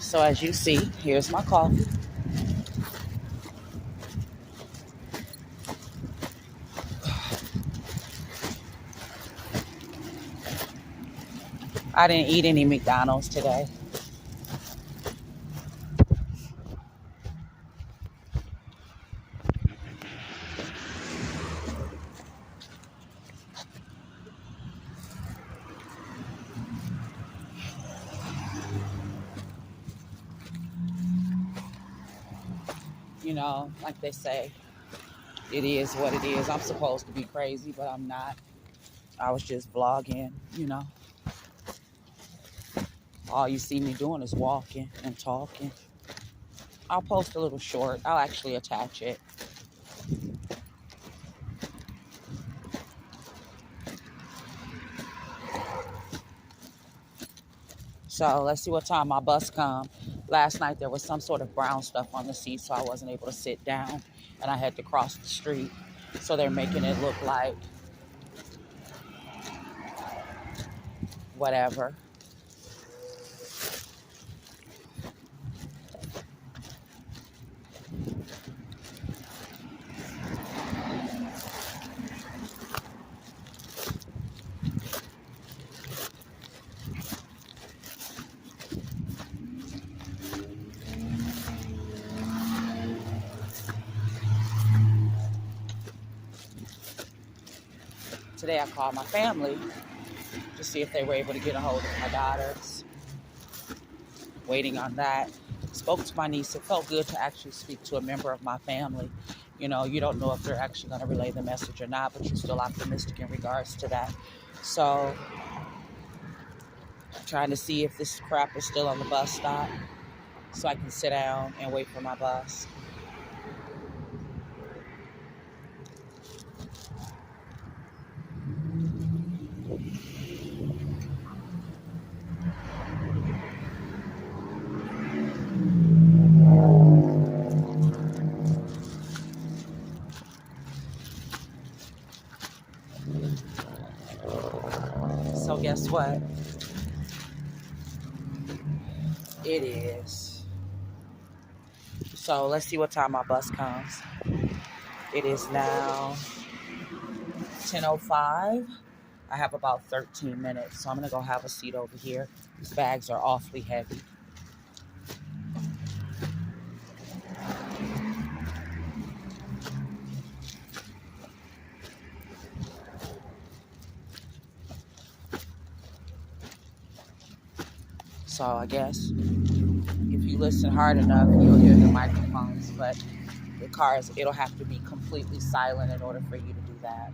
So as you see, here's my coffee. I didn't eat any McDonald's today. You know, like they say, it is what it is. I'm supposed to be crazy, but I'm not. I was just vlogging, you know. All you see me doing is walking and talking. I'll post a little short. I'll actually attach it. So let's see what time my bus come. Last night there was some sort of brown stuff on the seat, so I wasn't able to sit down, and I had to cross the street. So they're making it look like whatever. Today I called my family to see if they were able to get a hold of my daughters. Waiting on that. Spoke to my niece. It felt good to actually speak to a member of my family. You know, you don't know if they're actually going to relay the message or not, but you're still optimistic in regards to that. So, trying to see if this crap is still on the bus stop so I can sit down and wait for my bus. So guess what? It is. So let's see what time my bus comes. It is now 10:05. I have about 13 minutes, so I'm going to go have a seat over here. These bags are awfully heavy. So I guess if you listen hard enough, you'll hear the microphones, but the cars, it'll have to be completely silent in order for you to do that.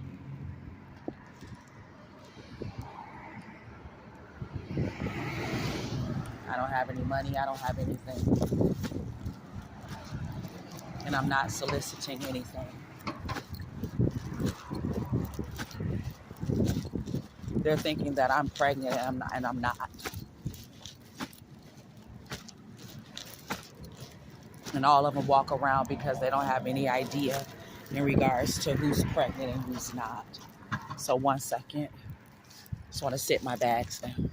I don't have any money. I don't have anything. And I'm not soliciting anything. They're thinking that I'm pregnant and I'm not. And all of them walk around because they don't have any idea in regards to who's pregnant and who's not. So 1 second. Just want to sit my bags down.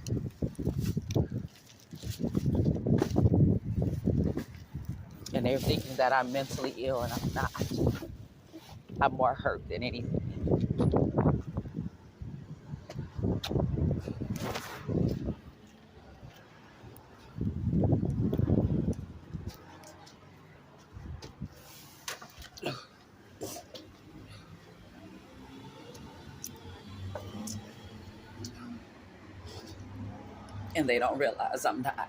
And they're thinking that I'm mentally ill, and I'm not. I'm more hurt than anything. And they don't realize I'm not.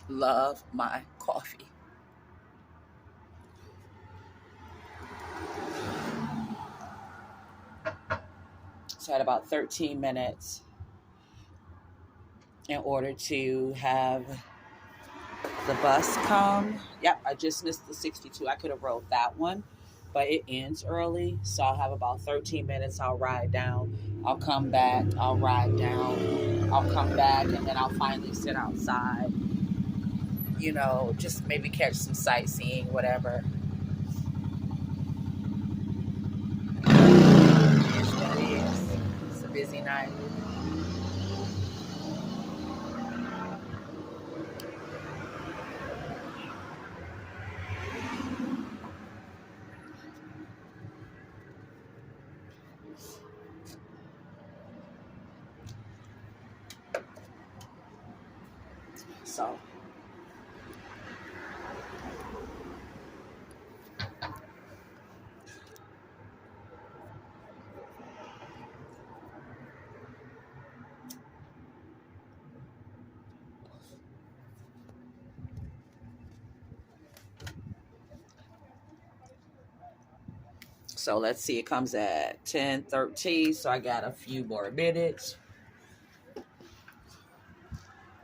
Love my coffee. So I had about 13 minutes in order to have the bus come. Yep, I just missed the 62. I could have rode that one, but it ends early. So I'll have about 13 minutes. I'll ride down. I'll come back. I'll ride down. I'll come back, and then I'll finally sit outside. You know, just maybe catch some sightseeing, whatever. It is what it is. It's a busy night. So let's see, it comes at 10:13, so I got a few more minutes.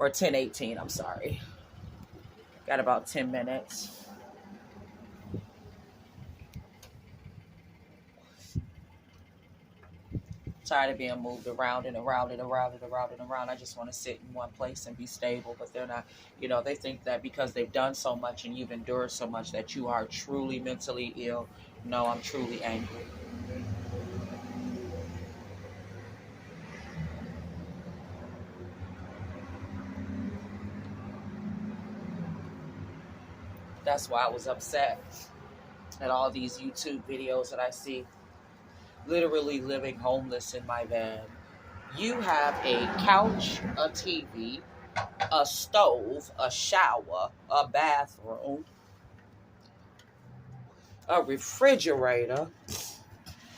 Or 10:18, I'm sorry. Got about 10 minutes. Tired of being moved around and around and around and around and around. I just want to sit in one place and be stable, but they're not, they think that because they've done so much and you've endured so much that you are truly mentally ill. No, I'm truly angry. That's why I was upset at all these YouTube videos that I see. Literally living homeless in my van. You have a couch, a TV, a stove, a shower, a bathroom, a refrigerator,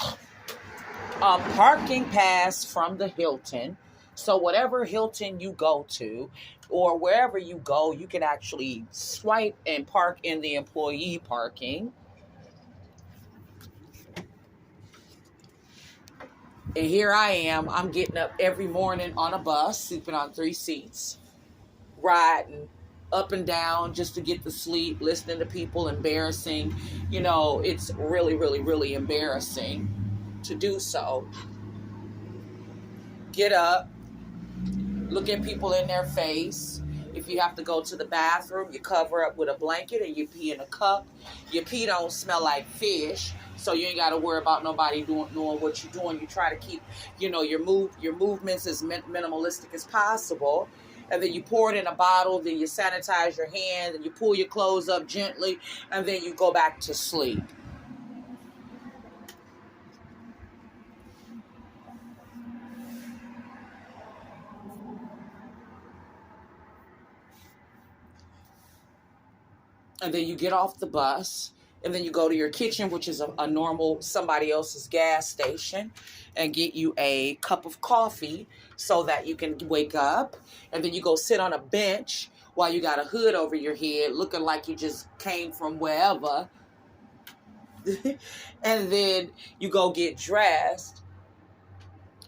a parking pass from the Hilton. So whatever Hilton you go to or wherever you go, you can actually swipe and park in the employee parking. And here I am. I'm getting up every morning on a bus, sleeping on 3 seats, riding up and down just to get to sleep, listening to people embarrassing. It's really, really, really embarrassing to do so. Get up, look at people in their face. If you have to go to the bathroom, you cover up with a blanket and you pee in a cup. Your pee don't smell like fish, so you ain't got to worry about nobody knowing what you're doing. You try to keep, your movements as minimalistic as possible. And then you pour it in a bottle, then you sanitize your hands, and you pull your clothes up gently, and then you go back to sleep. And then you get off the bus, and then you go to your kitchen, which is a normal somebody else's gas station, and get you a cup of coffee so that you can wake up. And then you go sit on a bench while you got a hood over your head, looking like you just came from wherever. And then you go get dressed.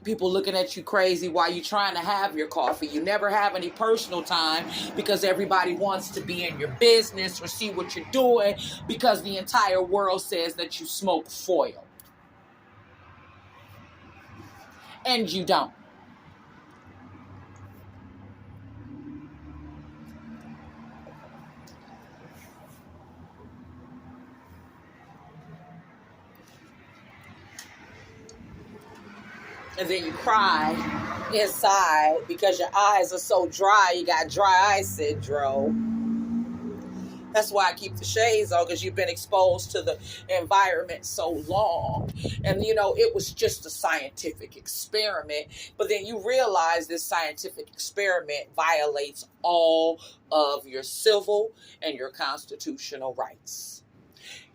People looking at you crazy while you're trying to have your coffee. You never have any personal time because everybody wants to be in your business or see what you're doing because the entire world says that you smoke foil. And you don't. And then you cry inside because your eyes are so dry. You got dry eye syndrome. That's why I keep the shades on, because you've been exposed to the environment so long. And, it was just a scientific experiment. But then you realize this scientific experiment violates all of your civil and your constitutional rights.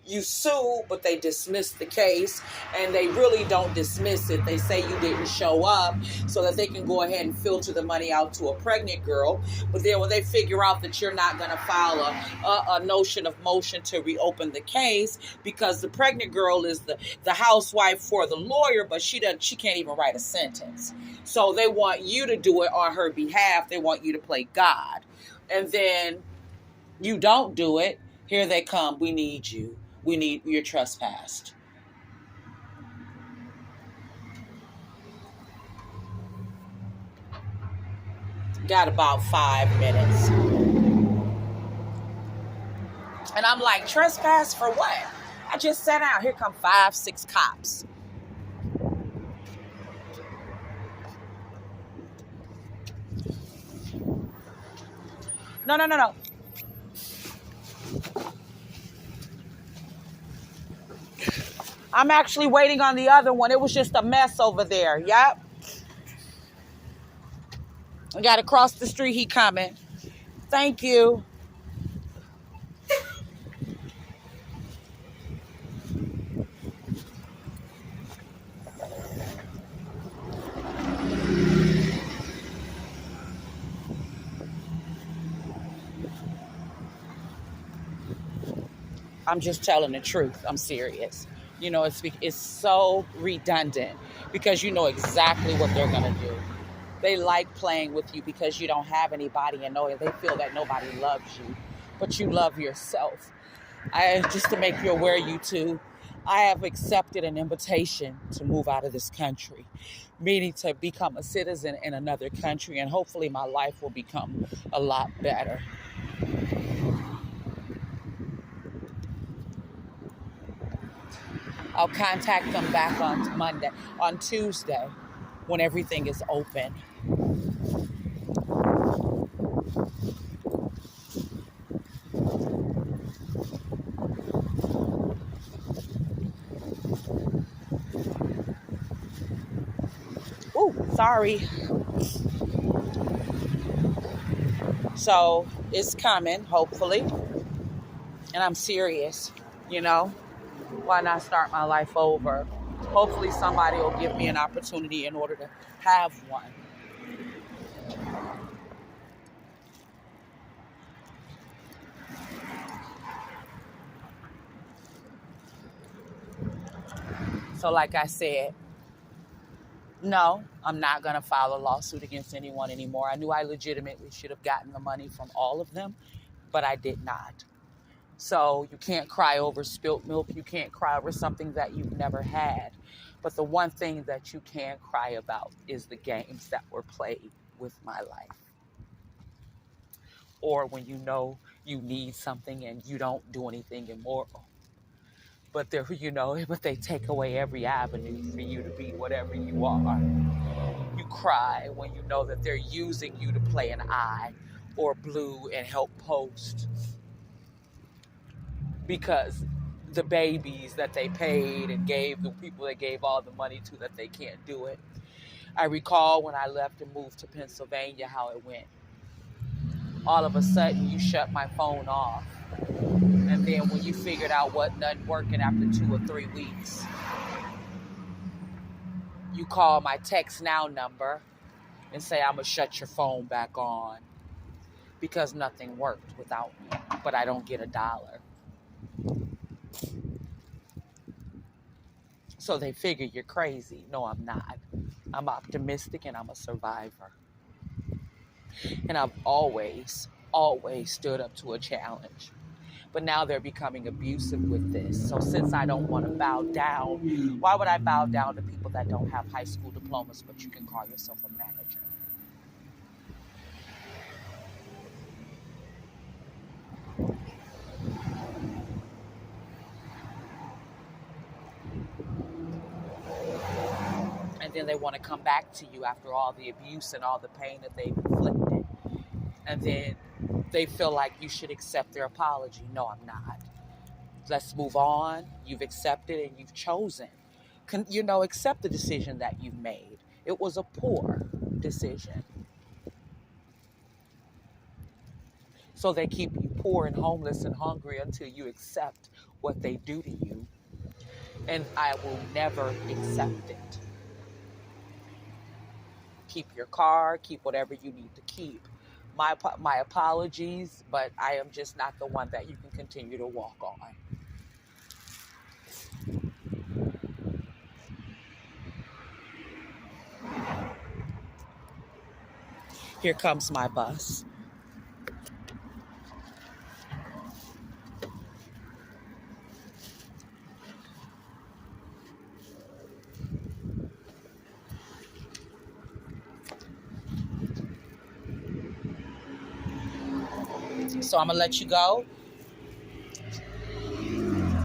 You sue, but they dismiss the case, and they really don't dismiss it. They say you didn't show up so that they can go ahead and filter the money out to a pregnant girl. But then when they figure out that you're not going to file a notion of motion to reopen the case because the pregnant girl is the housewife for the lawyer, but she can't even write a sentence. So they want you to do it on her behalf. They want you to play God. And then you don't do it. Here they come. We need you. You're trespassed. Got about 5 minutes. And I'm like, trespass for what? I just sat out. Here come 5, 6 cops. No. I'm actually waiting on the other one. It was just a mess over there. Yep. I got to cross the street. He coming. Thank you. I'm just telling the truth. I'm serious. It's so redundant because you know exactly what they're gonna do. They like playing with you because you don't have anybody and know they feel that nobody loves you, but you love yourself. I just to make you aware, you two, I have accepted an invitation to move out of this country, meaning to become a citizen in another country, and hopefully my life will become a lot better. I'll contact them back on Tuesday, when everything is open. Ooh, sorry. So it's coming, hopefully. And I'm serious, you know? Why not start my life over? Hopefully somebody will give me an opportunity in order to have one. So like I said, no, I'm not going to file a lawsuit against anyone anymore. I knew I legitimately should have gotten the money from all of them, but I did not. So you can't cry over spilt milk. You can't cry over something that you've never had. But the one thing that you can cry about is the games that were played with my life. Or when you know you need something and you don't do anything immoral. But they take away every avenue for you to be whatever you are. You cry when you know that they're using you to play an eye or blue and help post because the babies that they paid and gave the people they gave all the money to that they can't do it. I recall when I left and moved to Pennsylvania how it went. All of a sudden you shut my phone off. And then when you figured out what nothing working after 2 or 3 weeks, you call my text now number and say, I'm going to shut your phone back on because nothing worked without me, but I don't get $1. So they figure you're crazy. No, I'm not. I'm optimistic and I'm a survivor. And I've always stood up to a challenge. But now they're becoming abusive with this. So since I don't want to bow down, why would I bow down to people that don't have high school diplomas, but you can call yourself a manager? And then they want to come back to you after all the abuse and all the pain that they've inflicted. And then they feel like you should accept their apology. No, I'm not. Let's move on. You've accepted and you've chosen. Accept the decision that you've made. It was a poor decision. So they keep you poor and homeless and hungry until you accept what they do to you. And I will never accept it. Keep your car, keep whatever you need to keep. My apologies, but I am just not the one that you can continue to walk on. Here comes my bus. So I'm going to let you go.